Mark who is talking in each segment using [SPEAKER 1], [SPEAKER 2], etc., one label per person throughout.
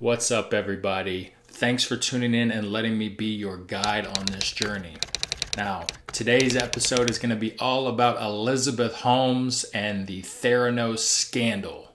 [SPEAKER 1] What's up, everybody? Thanks for tuning in and letting me be your guide on this journey. Now, today's episode is going to be all about Elizabeth Holmes and the Theranos scandal.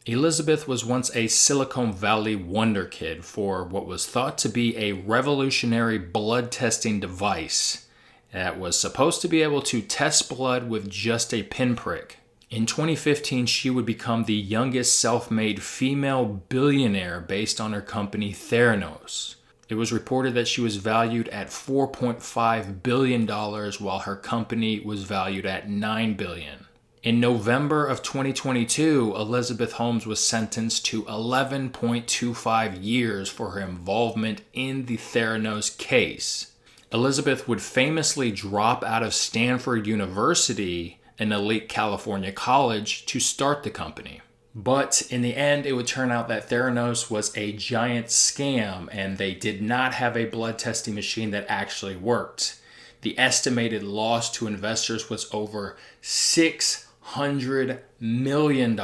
[SPEAKER 1] Elizabeth was once a Silicon Valley wonder kid for what was thought to be a revolutionary blood testing device that was supposed to be able to test blood with just a pinprick. In 2015, she would become the youngest self-made female billionaire based on her company Theranos. It was reported that she was valued at $4.5 billion while her company was valued at $9 billion. In November of 2022, Elizabeth Holmes was sentenced to 11.25 years for her involvement in the Theranos case. Elizabeth would famously drop out of Stanford University, an elite California college, to start the company. But in the end, it would turn out that Theranos was a giant scam and they did not have a blood testing machine that actually worked. The estimated loss to investors was over $600 million.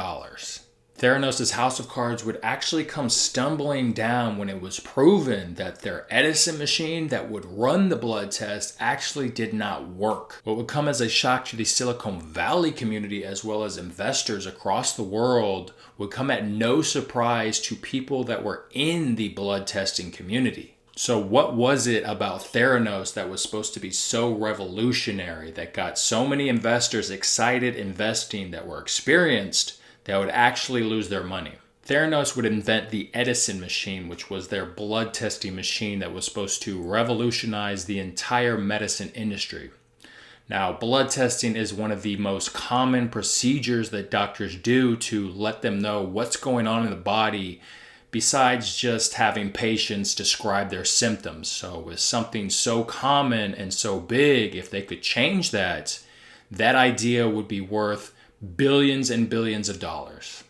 [SPEAKER 1] Theranos' house of cards would actually come stumbling down when it was proven that their Edison machine that would run the blood test actually did not work. What would come as a shock to the Silicon Valley community as well as investors across the world would come at no surprise to people that were in the blood testing community. So what was it about Theranos that was supposed to be so revolutionary that got so many investors excited investing that were experienced that would actually lose their money? Theranos would invent the Edison machine, which was their blood testing machine that was supposed to revolutionize the entire medicine industry. Now, blood testing is one of the most common procedures that doctors do to let them know what's going on in the body besides just having patients describe their symptoms. So with something so common and so big, if they could change that, that idea would be worth billions and billions of dollars.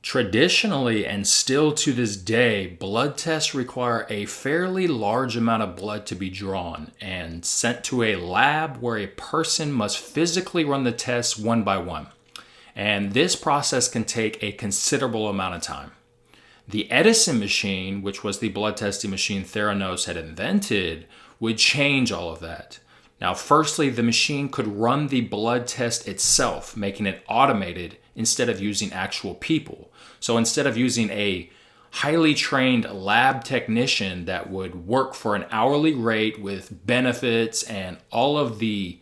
[SPEAKER 1] Traditionally, and still to this day, blood tests require a fairly large amount of blood to be drawn and sent to a lab where a person must physically run the tests one by one. And this process can take a considerable amount of time. The Edison machine, which was the blood testing machine Theranos had invented, would change all of that. Now, firstly, the machine could run the blood test itself, making it automated instead of using actual people. So instead of using a highly trained lab technician that would work for an hourly rate with benefits and all of the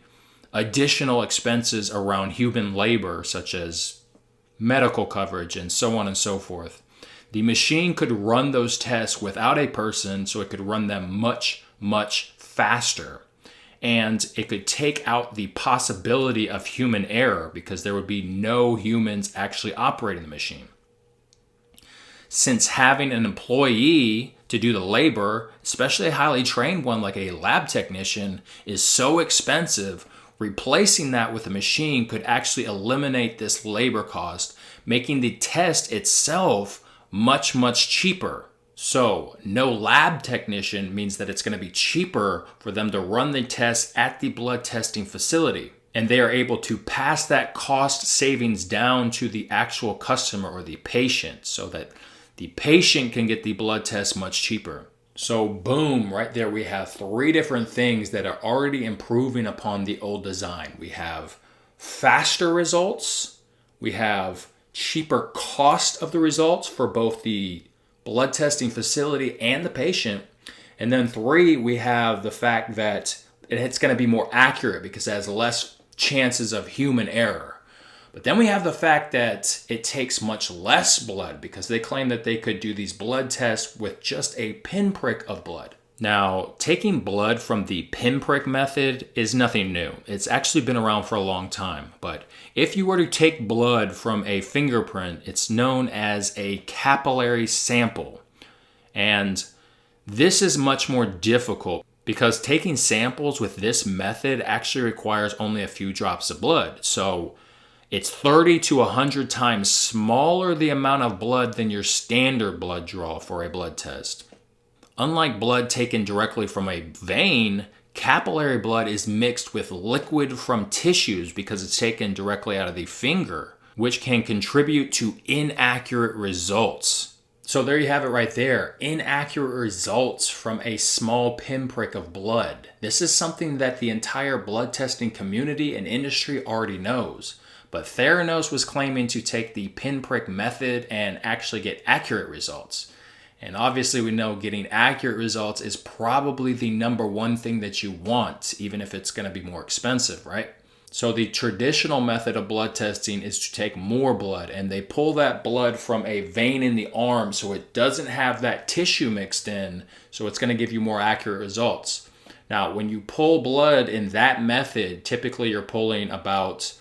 [SPEAKER 1] additional expenses around human labor, such as medical coverage and so on and so forth, the machine could run those tests without a person, so it could run them much, much faster. And it could take out the possibility of human error because there would be no humans actually operating the machine. Since having an employee to do the labor, especially a highly trained one like a lab technician, is so expensive, replacing that with a machine could actually eliminate this labor cost, making the test itself much, much cheaper. So, no lab technician means that it's going to be cheaper for them to run the tests at the blood testing facility. And they are able to pass that cost savings down to the actual customer or the patient so that the patient can get the blood test much cheaper. So, boom, right there we have three different things that are already improving upon the old design. We have faster results. We have cheaper cost of the results for both the blood testing facility and the patient. And then three, we have the fact that it's going to be more accurate because it has less chances of human error. But then we have the fact that it takes much less blood because they claim that they could do these blood tests with just a pinprick of blood. Now, taking blood from the pinprick method is nothing new. It's actually been around for a long time. But if you were to take blood from a fingerprint, it's known as a capillary sample. And this is much more difficult because taking samples with this method actually requires only a few drops of blood. So it's 30 to 100 times smaller the amount of blood than your standard blood draw for a blood test. Unlike blood taken directly from a vein, capillary blood is mixed with liquid from tissues because it's taken directly out of the finger, which can contribute to inaccurate results. So there you have it right there. Inaccurate results from a small pinprick of blood. This is something that the entire blood testing community and industry already knows. But Theranos was claiming to take the pinprick method and actually get accurate results. And obviously we know getting accurate results is probably the number one thing that you want, even if it's going to be more expensive, right? So the traditional method of blood testing is to take more blood, and they pull that blood from a vein in the arm so it doesn't have that tissue mixed in, so it's going to give you more accurate results. Now, when you pull blood in that method, typically you're pulling about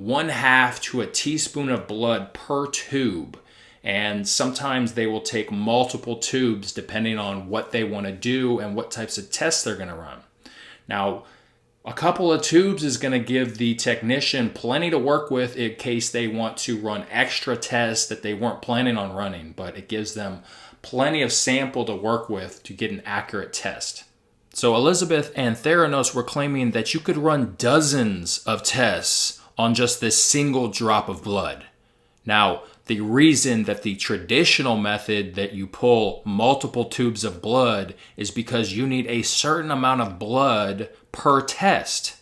[SPEAKER 1] 1/2 to a teaspoon of blood per tube. And sometimes they will take multiple tubes depending on what they want to do and what types of tests they're going to run. Now, a couple of tubes is going to give the technician plenty to work with in case they want to run extra tests that they weren't planning on running, but it gives them plenty of sample to work with to get an accurate test. So Elizabeth and Theranos were claiming that you could run dozens of tests on just this single drop of blood. Now, the reason that the traditional method that you pull multiple tubes of blood is because you need a certain amount of blood per test.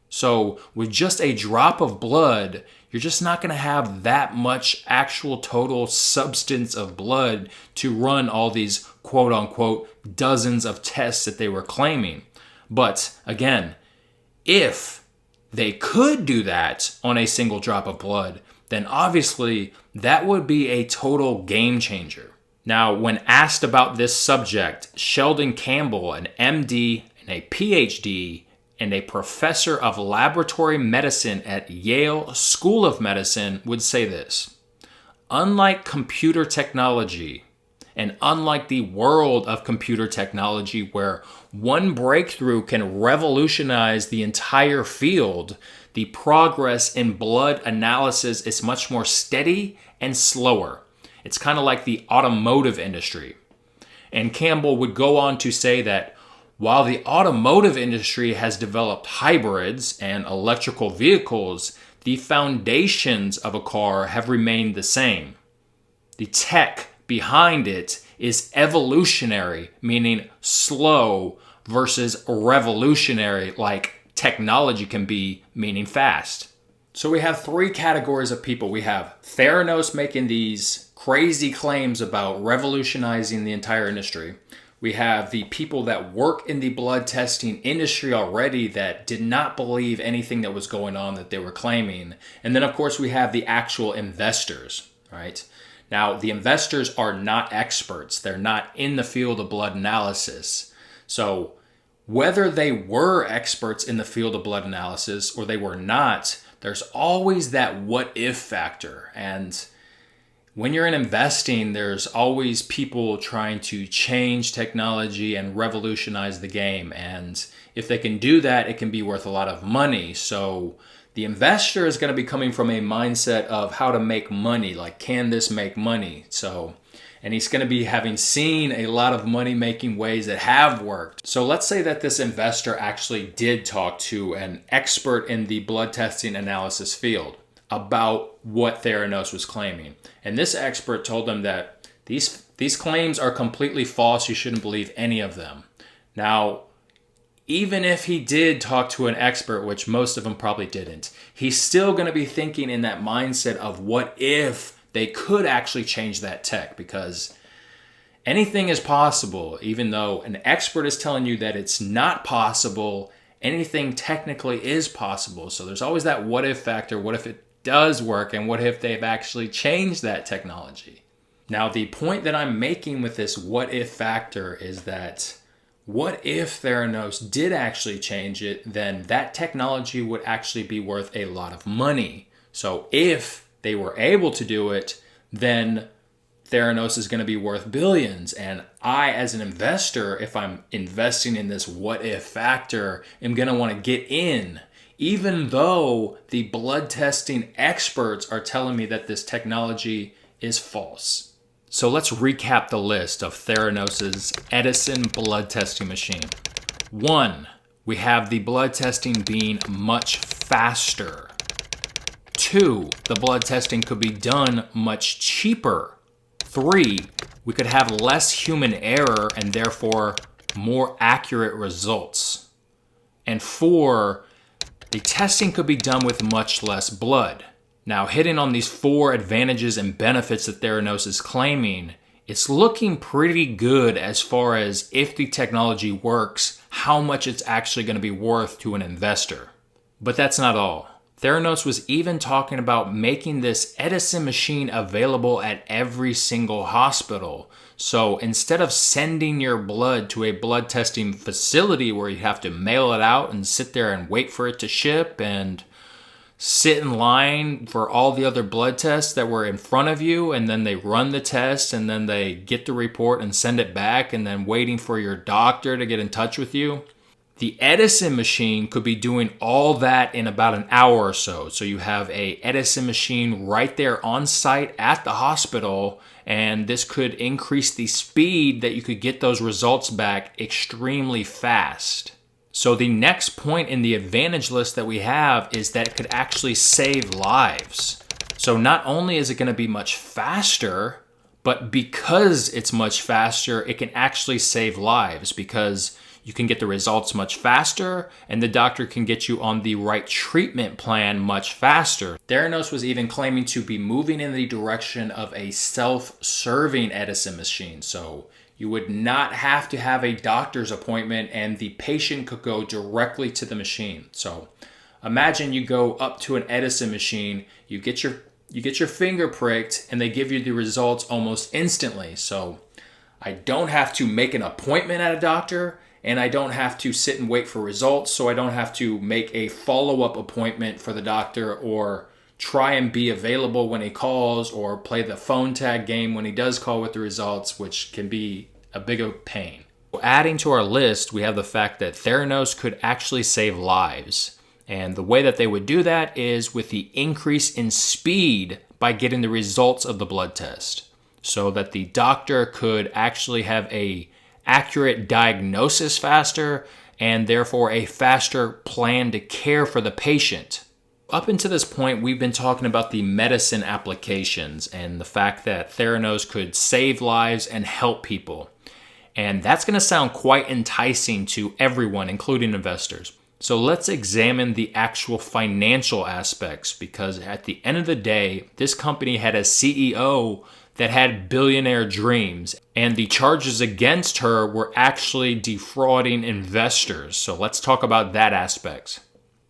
[SPEAKER 1] So with just a drop of blood, you're just not going to have that much actual total substance of blood to run all these quote unquote dozens of tests that they were claiming. But again, if they could do that on a single drop of blood, then obviously that would be a total game changer. Now, when asked about this subject, Sheldon Campbell, an MD and a PhD and a professor of laboratory medicine at Yale School of Medicine, would say this: unlike computer technology, and unlike the world of computer technology where one breakthrough can revolutionize the entire field, the progress in blood analysis is much more steady and slower. It's kind of like the automotive industry. And Campbell would go on to say that while the automotive industry has developed hybrids and electrical vehicles, the foundations of a car have remained the same. The tech behind it is evolutionary, meaning slow, versus revolutionary, like technology can be, meaning fast. So we have three categories of people. We have Theranos making these crazy claims about revolutionizing the entire industry. We have the people that work in the blood testing industry already that did not believe anything that was going on that they were claiming. And then of course we have the actual investors, right? Now, the investors are not experts. They're not in the field of blood analysis. So whether they were experts in the field of blood analysis or they were not, there's always that what if factor. And when you're in investing, there's always people trying to change technology and revolutionize the game. And if they can do that, it can be worth a lot of money. So the investor is going to be coming from a mindset of how to make money, like can this make money? And he's going to be having seen a lot of money making ways that have worked. So let's say that this investor actually did talk to an expert in the blood testing analysis field about what Theranos was claiming. And this expert told them that these claims are completely false. You shouldn't believe any of them. Now, even if he did talk to an expert, which most of them probably didn't, he's still going to be thinking in that mindset of what if they could actually change that tech, because anything is possible. Even though an expert is telling you that it's not possible, anything technically is possible. So there's always that what if factor. What if it does work, and what if they've actually changed that technology? Now, the point that I'm making with this what if factor is that what if Theranos did actually change it, then that technology would actually be worth a lot of money. So if they were able to do it, then Theranos is going to be worth billions. And I, as an investor, if I'm investing in this what if factor, am going to want to get in, even though the blood testing experts are telling me that this technology is false. So let's recap the list of Theranos' Edison blood testing machine. 1, we have the blood testing being much faster. 2, the blood testing could be done much cheaper. 3, we could have less human error and therefore more accurate results. And 4, the testing could be done with much less blood. Now, hitting on these 4 advantages and benefits that Theranos is claiming, it's looking pretty good as far as if the technology works, how much it's actually going to be worth to an investor. But that's not all. Theranos was even talking about making this Edison machine available at every single hospital. So instead of sending your blood to a blood testing facility where you have to mail it out and sit there and wait for it to ship and sit in line for all the other blood tests that were in front of you, and then they run the test and then they get the report and send it back, and then waiting for your doctor to get in touch with you. The Edison machine could be doing all that in about an hour or so. So you have a Edison machine right there on site at the hospital, and this could increase the speed that you could get those results back extremely fast. So the next point in the advantage list that we have is that it could actually save lives. So not only is it going to be much faster, but because it's much faster, it can actually save lives because you can get the results much faster and the doctor can get you on the right treatment plan much faster. Theranos was even claiming to be moving in the direction of a self-serving Edison machine. So you would not have to have a doctor's appointment and the patient could go directly to the machine. So imagine you go up to an Edison machine, you get your finger pricked and they give you the results almost instantly. So I don't have to make an appointment at a doctor and I don't have to sit and wait for results. So I don't have to make a follow-up appointment for the doctor or try and be available when he calls or play the phone tag game when he does call with the results, which can be a bigger pain. Adding to our list, we have the fact that Theranos could actually save lives. And the way that they would do that is with the increase in speed by getting the results of the blood test, so that the doctor could actually have a accurate diagnosis faster and therefore a faster plan to care for the patient. Up until this point, we've been talking about the medicine applications and the fact that Theranos could save lives and help people. And that's going to sound quite enticing to everyone, including investors. So let's examine the actual financial aspects, because at the end of the day, this company had a CEO that had billionaire dreams, and the charges against her were actually defrauding investors. So let's talk about that aspect.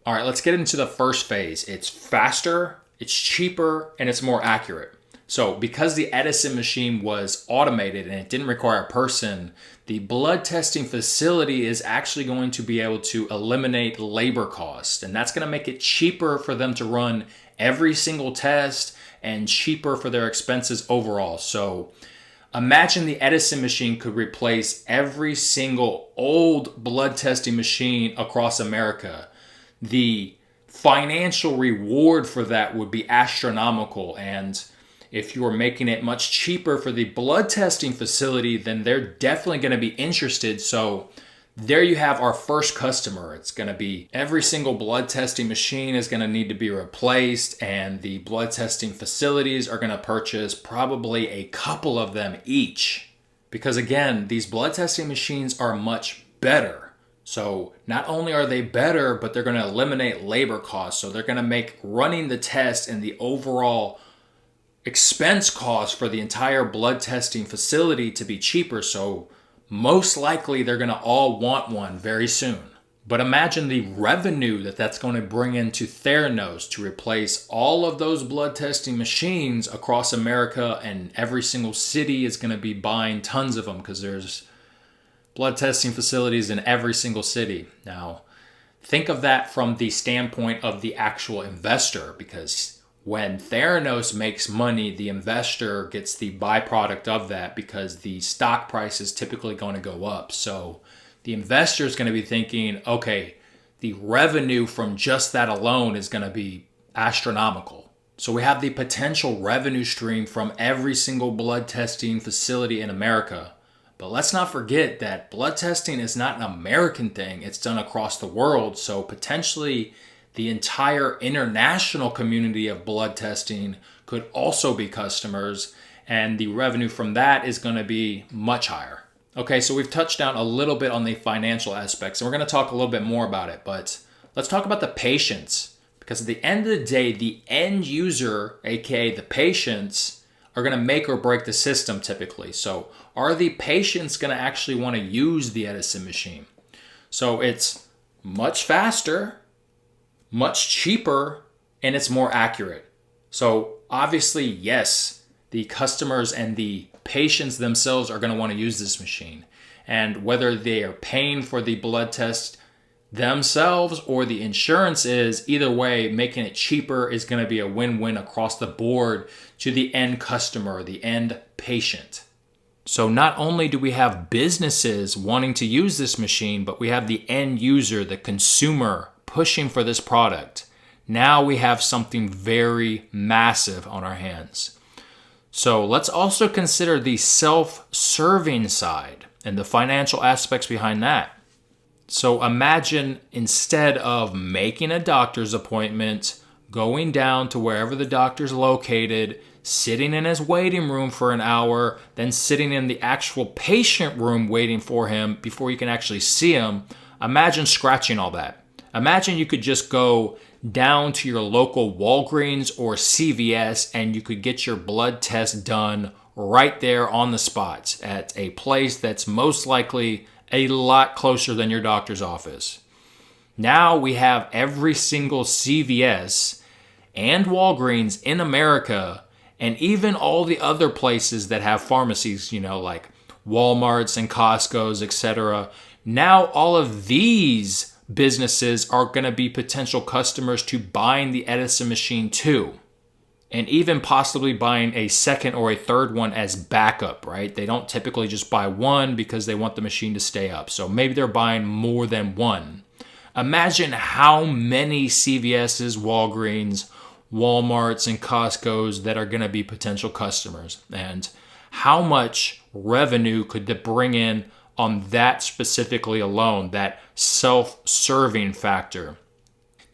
[SPEAKER 1] All right, let's get into the first phase. It's faster, it's cheaper, and it's more accurate. So because the Edison machine was automated and it didn't require a person, the blood testing facility is actually going to be able to eliminate labor costs. And that's going to make it cheaper for them to run every single test and cheaper for their expenses overall. So imagine the Edison machine could replace every single old blood testing machine across America. The financial reward for that would be astronomical. And if you are making it much cheaper for the blood testing facility, then they're definitely going to be interested. So there you have our first customer. It's going to be every single blood testing machine is going to need to be replaced, and the blood testing facilities are going to purchase probably a couple of them each. Because again, these blood testing machines are much better. So not only are they better, but they're going to eliminate labor costs. So they're going to make running the test and the overall expense cost for the entire blood testing facility to be cheaper. So most likely they're going to all want one very soon. But imagine the revenue that that's going to bring into Theranos to replace all of those blood testing machines across America, and every single city is going to be buying tons of them because there's blood testing facilities in every single city. Now, think of that from the standpoint of the actual investor, because when Theranos makes money, the investor gets the byproduct of that because the stock price is typically going to go up. So the investor is going to be thinking, okay, the revenue from just that alone is going to be astronomical. So we have the potential revenue stream from every single blood testing facility in America. But let's not forget that blood testing is not an American thing. It's done across the world. So potentially the entire international community of blood testing could also be customers. and the revenue from that is going to be much higher. Okay, so we've touched down a little bit on the financial aspects, and we're going to talk a little bit more about it, but let's talk about the patients, because at the end of the day, the end user, aka the patients, are going to make or break the system typically. So are the patients going to actually want to use the Edison machine? So it's much faster, much cheaper, and it's more accurate. So obviously, yes, the customers and the patients themselves are going to want to use this machine. And whether they are paying for the blood test themselves or the insurance is, either way, making it cheaper is going to be a win-win across the board to the end customer, the end patient. So not only do we have businesses wanting to use this machine, but we have the end user, the consumer, pushing for this product. Now we have something very massive on our hands. So let's also consider the self-serving side and the financial aspects behind that. So imagine instead of making a doctor's appointment, going down to wherever the doctor's located, sitting in his waiting room for an hour, then sitting in the actual patient room waiting for him before you can actually see him, imagine scratching all that. Imagine you could just go down to your local Walgreens or CVS and you could get your blood test done right there on the spot at a place that's most likely a lot closer than your doctor's office. Now we have every single CVS and Walgreens in America, and even all the other places that have pharmacies, like Walmarts and Costco's, etc. Now all of these businesses are going to be potential customers to buying the Edison machine too, and even possibly buying a second or a third one as backup, right? They don't typically just buy one because they want the machine to stay up. So maybe they're buying more than one. Imagine how many CVS's, Walgreens, Walmarts, and Costco's that are going to be potential customers, and how much revenue could that bring in on that specifically alone, that self-serving factor.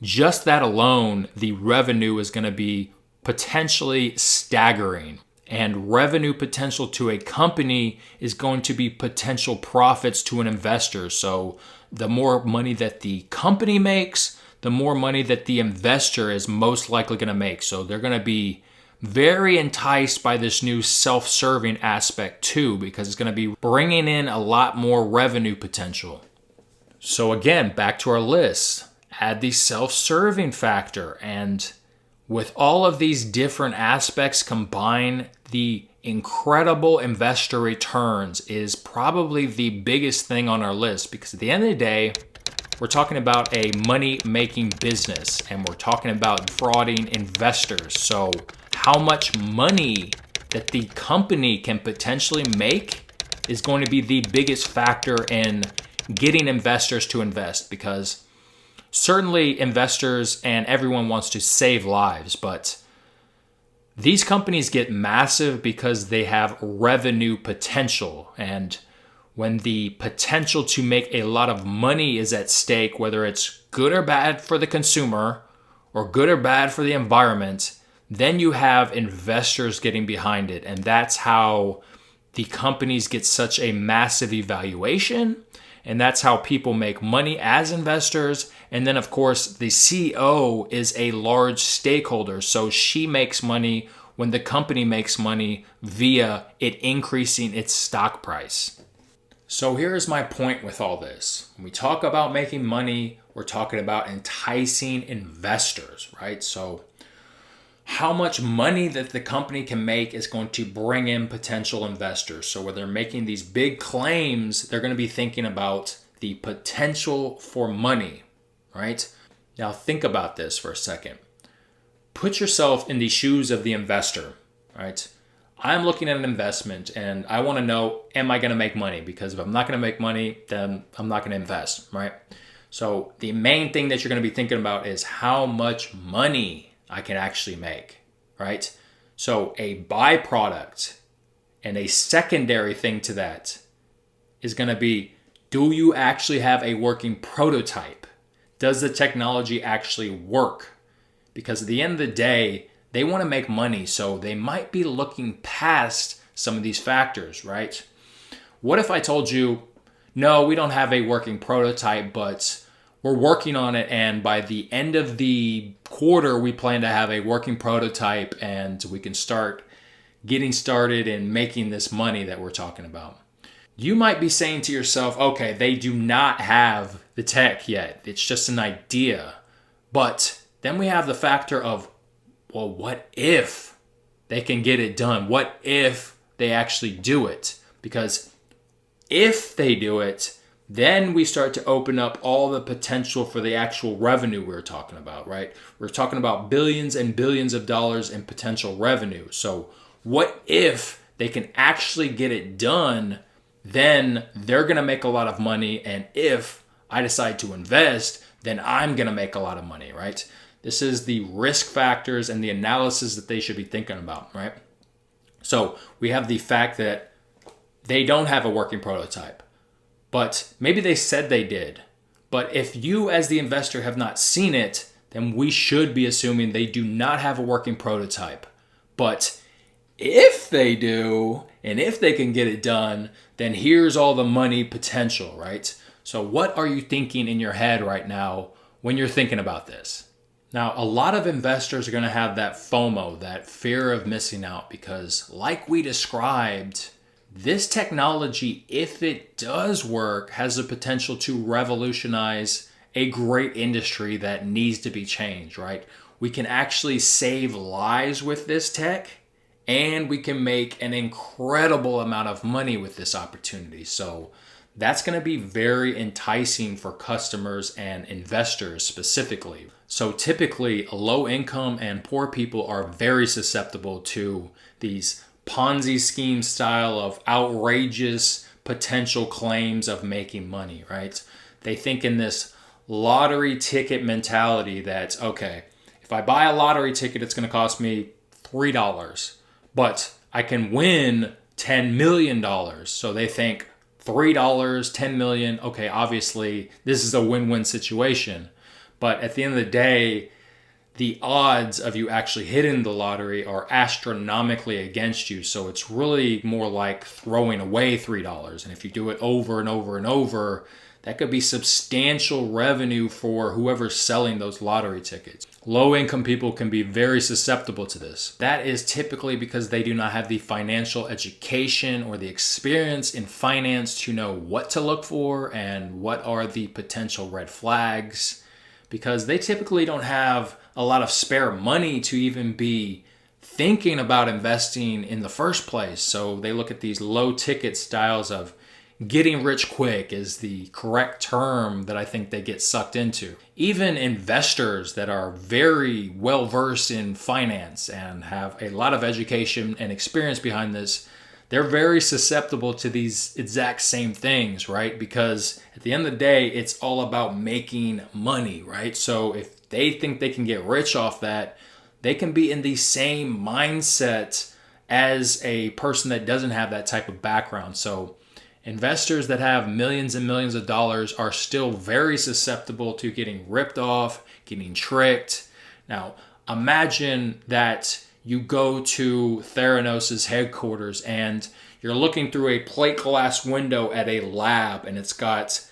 [SPEAKER 1] Just that alone, the revenue is going to be potentially staggering. And revenue potential to a company is going to be potential profits to an investor. So the more money that the company makes, the more money that the investor is most likely going to make. So they're going to be very enticed by this new self-serving aspect too, because it's going to be bringing in a lot more revenue potential. So again, back to our list, add the self-serving factor, and with all of these different aspects combined, the incredible investor returns is probably the biggest thing on our list, because at the end of the day, we're talking about a money-making business and we're talking about defrauding investors. So how much money that the company can potentially make is going to be the biggest factor in getting investors to invest, because certainly investors and everyone wants to save lives, but these companies get massive because they have revenue potential. And when the potential to make a lot of money is at stake, whether it's good or bad for the consumer or good or bad for the environment, then you have investors getting behind it. And that's how the companies get such a massive evaluation. And that's how people make money as investors. And then, of course, the CEO is a large stakeholder. So she makes money when the company makes money via it increasing its stock price. So here's my point with all this. When we talk about making money, we're talking about enticing investors, right? So how much money that the company can make is going to bring in potential investors. So when they're making these big claims, they're going to be thinking about the potential for money, right? Now think about this for a second. Put yourself in the shoes of the investor, right? I'm looking at an investment and I want to know, am I going to make money? Because if I'm not going to make money, then I'm not going to invest, right? So the main thing that you're going to be thinking about is how much money I can actually make, right? So a byproduct and a secondary thing to that is going to be, do you actually have a working prototype? Does the technology actually work? Because at the end of the day, they want to make money, so they might be looking past some of these factors, right? What if I told you, no, we don't have a working prototype, but we're working on it, and by the end of the quarter, we plan to have a working prototype, and we can start getting started in making this money that we're talking about. You might be saying to yourself, okay, they do not have the tech yet. It's just an idea. But then we have the factor of, well, what if they can get it done? What if they actually do it? Because if they do it, then we start to open up all the potential for the actual revenue we're talking about, right? We're talking about billions and billions of dollars in potential revenue. So what if they can actually get it done? Then they're going to make a lot of money. And if I decide to invest, then I'm going to make a lot of money, right? This is the risk factors and the analysis that they should be thinking about, right? So we have the fact that they don't have a working prototype, but maybe they said they did. But if you as the investor have not seen it, then we should be assuming they do not have a working prototype. But if they do, and if they can get it done, then here's all the money potential, right? So what are you thinking in your head right now when you're thinking about this? Now, a lot of investors are going to have that FOMO, that fear of missing out, because like we described, this technology, if it does work, has the potential to revolutionize a great industry that needs to be changed, right? We can actually save lives with this tech, and we can make an incredible amount of money with this opportunity. So that's going to be very enticing for customers and investors specifically. So typically, low income and poor people are very susceptible to these Ponzi scheme style of outrageous potential claims of making money, right? They think in this lottery ticket mentality that, okay, if I buy a lottery ticket, it's going to cost me $3, but I can win $10 million. So they think $3, $10 million. Okay, obviously this is a win-win situation. But at the end of the day, the odds of you actually hitting the lottery are astronomically against you. So it's really more like throwing away $3. And if you do it over and over and over, that could be substantial revenue for whoever's selling those lottery tickets. Low income people can be very susceptible to this. That is typically because they do not have the financial education or the experience in finance to know what to look for and what are the potential red flags, because they typically don't have a lot of spare money to even be thinking about investing in the first place. So they look at these low ticket styles of getting rich quick is the correct term that I think they get sucked into. Even investors that are very well versed in finance and have a lot of education and experience behind this, they're very susceptible to these exact same things, right? Because at the end of the day, it's all about making money, right? So if they think they can get rich off that, they can be in the same mindset as a person that doesn't have that type of background. So investors that have millions and millions of dollars are still very susceptible to getting ripped off, getting tricked. Now, imagine that you go to Theranos' headquarters and you're looking through a plate glass window at a lab, and it's got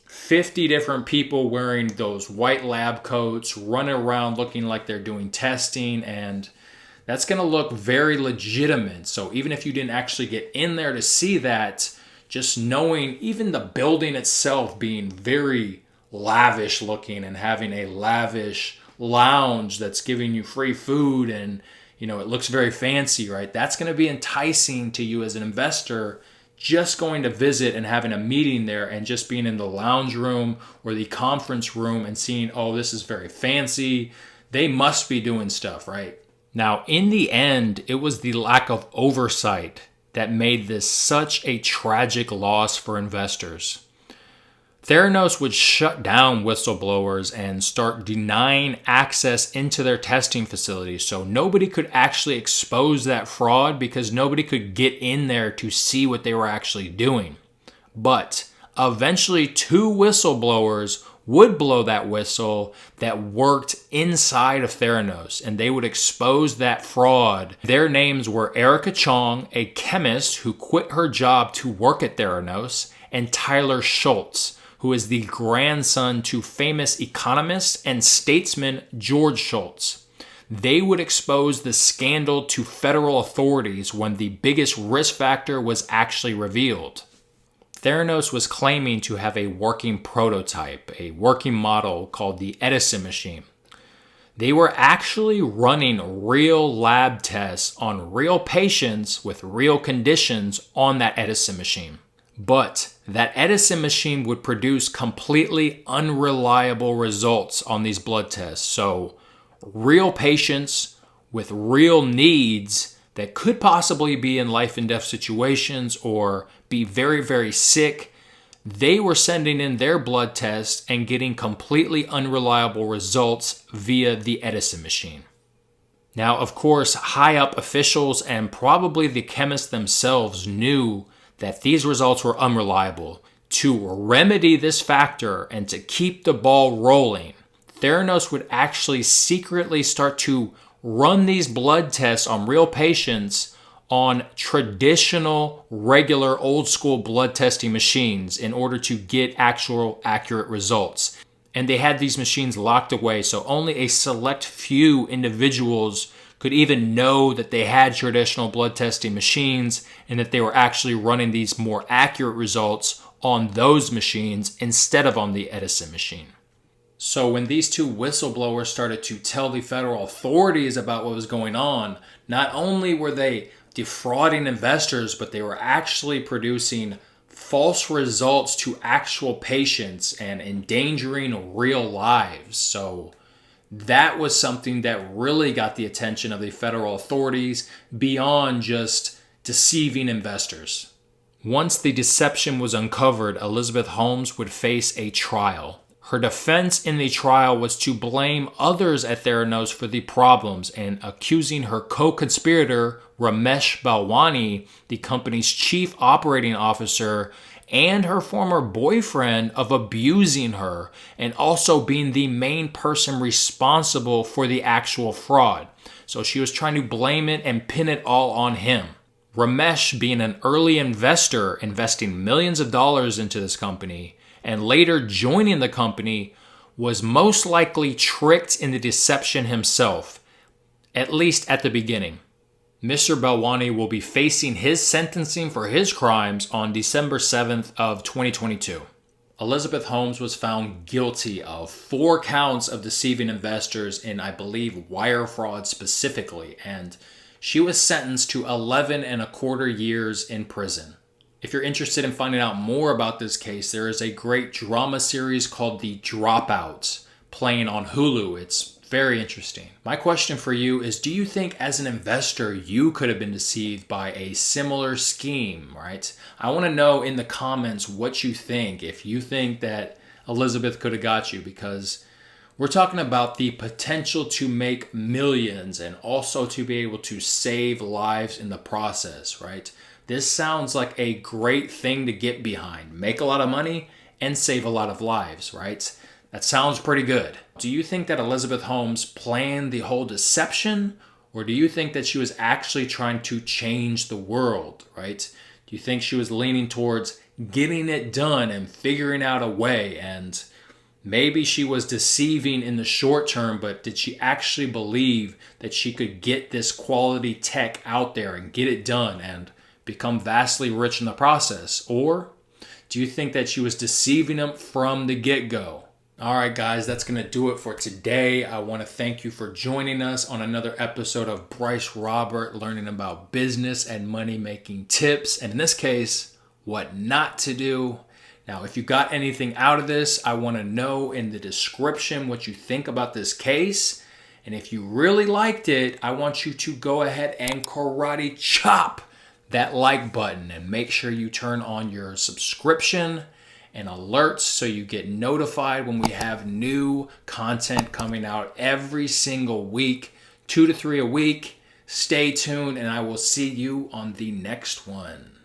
[SPEAKER 1] 50 different people wearing those white lab coats, running around looking like they're doing testing, and that's going to look very legitimate. So even if you didn't actually get in there to see that, just knowing even the building itself being very lavish looking and having a lavish lounge that's giving you free food and, you know, it looks very fancy, right? That's going to be enticing to you as an investor, just going to visit and having a meeting there and just being in the lounge room or the conference room and seeing, oh, this is very fancy. They must be doing stuff, right? Now, in the end, it was the lack of oversight that made this such a tragic loss for investors. Theranos would shut down whistleblowers and start denying access into their testing facilities, so nobody could actually expose that fraud because nobody could get in there to see what they were actually doing. But eventually 2 whistleblowers would blow that whistle that worked inside of Theranos, and they would expose that fraud. Their names were Erica Chong, a chemist who quit her job to work at Theranos, and Tyler Schultz, who is the grandson to famous economist and statesman George Schultz. They would expose the scandal to federal authorities when the biggest risk factor was actually revealed. Theranos was claiming to have a working prototype, a working model called the Edison machine. They were actually running real lab tests on real patients with real conditions on that Edison machine. But that Edison machine would produce completely unreliable results on these blood tests. So real patients with real needs that could possibly be in life and death situations or be very, very sick, they were sending in their blood tests and getting completely unreliable results via the Edison machine. Now, of course, high up officials and probably the chemists themselves knew that these results were unreliable. To remedy this factor and to keep the ball rolling, Theranos would actually secretly start to run these blood tests on real patients on traditional, regular, old school blood testing machines in order to get actual accurate results. And they had these machines locked away, so only a select few individuals could even know that they had traditional blood testing machines and that they were actually running these more accurate results on those machines instead of on the Edison machine. So when these two whistleblowers started to tell the federal authorities about what was going on, not only were they defrauding investors, but they were actually producing false results to actual patients and endangering real lives. So that was something that really got the attention of the federal authorities beyond just deceiving investors. Once the deception was uncovered, Elizabeth Holmes would face a trial. Her defense in the trial was to blame others at Theranos for the problems and accusing her co-conspirator, Ramesh Balwani, the company's chief operating officer, and her former boyfriend of abusing her and also being the main person responsible for the actual fraud. So she was trying to blame it and pin it all on him. Ramesh, being an early investor, investing millions of dollars into this company, and later joining the company, was most likely tricked into deception himself, at least at the beginning. Mr. Balwani will be facing his sentencing for his crimes on December 7th of 2022. Elizabeth Holmes was found guilty of 4 counts of deceiving investors in, I believe, wire fraud specifically, and she was sentenced to 11 and a quarter years in prison. If you're interested in finding out more about this case, there is a great drama series called The Dropouts playing on Hulu. It's very interesting. My question for you is, do you think as an investor you could have been deceived by a similar scheme, right? I want to know in the comments what you think, if you think that Elizabeth could have got you, because we're talking about the potential to make millions and also to be able to save lives in the process, right? This sounds like a great thing to get behind. Make a lot of money and save a lot of lives, right? That sounds pretty good. Do you think that Elizabeth Holmes planned the whole deception, or do you think that she was actually trying to change the world, right? Do you think she was leaning towards getting it done and figuring out a way, and maybe she was deceiving in the short term, but did she actually believe that she could get this quality tech out there and get it done and become vastly rich in the process? Or do you think that she was deceiving them from the get-go? All right, guys, that's going to do it for today. I want to thank you for joining us on another episode of Bryce Robert, learning about business and money-making tips, and in this case, what not to do. Now, if you got anything out of this, I want to know in the description what you think about this case. And if you really liked it, I want you to go ahead and karate chop that like button and make sure you turn on your subscription and alerts so you get notified when we have new content coming out every single week, 2 to 3 a week. Stay tuned, and I will see you on the next one.